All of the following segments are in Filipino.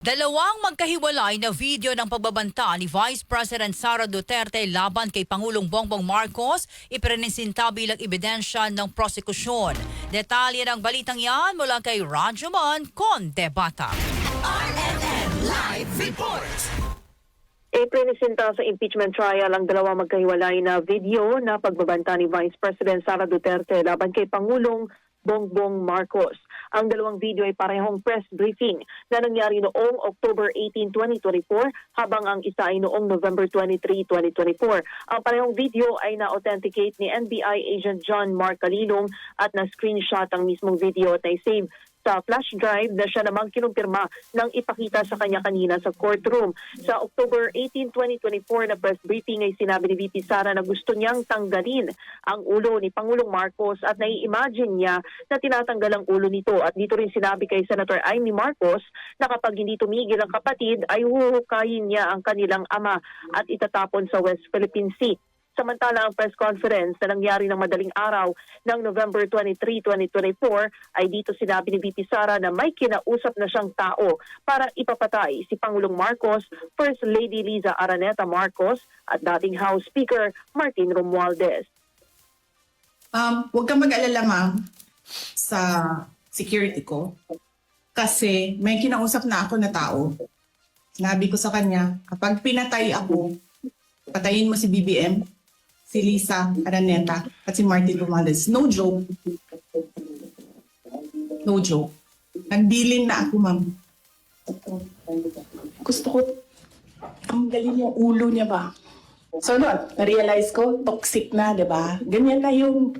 Dalawang magkahiwalay na video ng pagbabanta ni Vice President Sara Duterte laban kay Pangulong Bongbong Marcos iprenisinta bilang ebidensya ng prosekusyon. Detalye ng balitang yan mula kay Rajuman Condebata. RNN Live Report! Iprenisinta sa impeachment trial ang dalawang magkahiwalay na video na pagbabanta ni Vice President Sara Duterte laban kay Pangulong Bongbong Marcos. Ang dalawang video ay parehong press briefing na nangyari noong October 18, 2024 habang ang isa ay noong November 23, 2024. Ang parehong video ay na-authenticate ni NBI Agent John Mark Calilong at na-screenshot ang mismong video at na-save sa flash drive na siya namang kinumpirma nang ipakita sa kanya kanina sa courtroom. Sa October 18, 2024 na press briefing ay sinabi ni VP Sara na gusto niyang tanggalin ang ulo ni Pangulong Marcos at nai-imagine niya na tinatanggal ang ulo nito. At dito rin sinabi kay Senator Amy Marcos na kapag hindi tumigil ang kapatid ay huhukayin niya ang kanilang ama at itatapon sa West Philippine Sea. Samantala, ang press conference na nangyari ng madaling araw ng November 23, 2024 ay dito sinabi ni VP Sara na may kinausap na siyang tao para ipapatay si Pangulong Marcos, First Lady Liza Araneta Marcos at dating House Speaker Martin Romualdez. Huwag kang mag-alala, ma'am, sa security ko kasi may kinausap na ako na tao. Sinabi ko sa kanya, kapag pinatay ako, patayin mo si BBM, si Liza Araneta at si Martin Romualdez. No joke. No joke. Nagbilin na ako, ma'am. Gusto ko tanggalin yung ulo niya ba? So noon, na-realize ko, toxic na, di ba? Ganyan na yung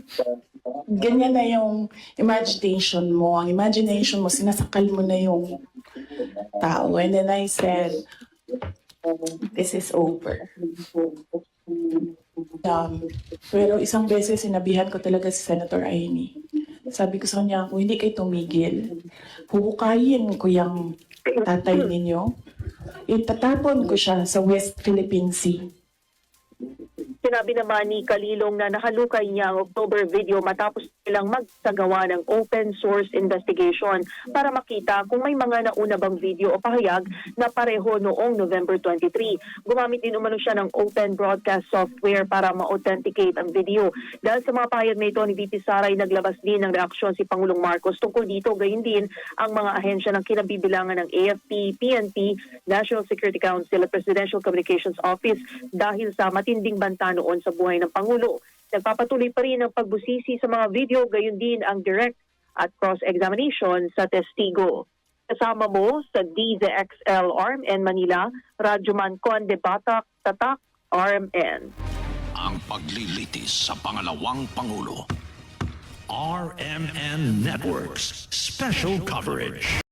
imagination mo. Ang imagination mo, sinasakal mo na yung tao. And then I said, this is over. Pero isang beses sinabihan ko talaga si Senator Amy. Sabi ko sa kanya, kung hindi kayo tumigil, huhukayin ko yung tatay ninyo. Itatapon ko siya sa West Philippine Sea. Sinabi naman ni Calilong na nakalukay niya ang October video matapos silang magsagawa ng open source investigation para makita kung may mga nauna bang video o pahayag na pareho noong November 23. Gumamit din umano siya ng open broadcast software para ma-authenticate ang video. Dahil sa mga pahayag na ito ni VP Sara ay naglabas din ng reaksyon si Pangulong Marcos tungkol dito. Gayon din ang mga ahensya ng kinabibilangan ng AFP, PNP, National Security Council at Presidential Communications Office dahil sa matinding banta noon sa buhay ng Pangulo. Nagpapatuloy pa rin ang pagbusisi sa mga video, gayon din ang direct at cross-examination sa testigo. Kasama mo sa DZXL RMN Manila, Rajuman Condebata, Tatak, RMN. Ang paglilitis sa pangalawang Pangulo. RMN Networks Special Coverage.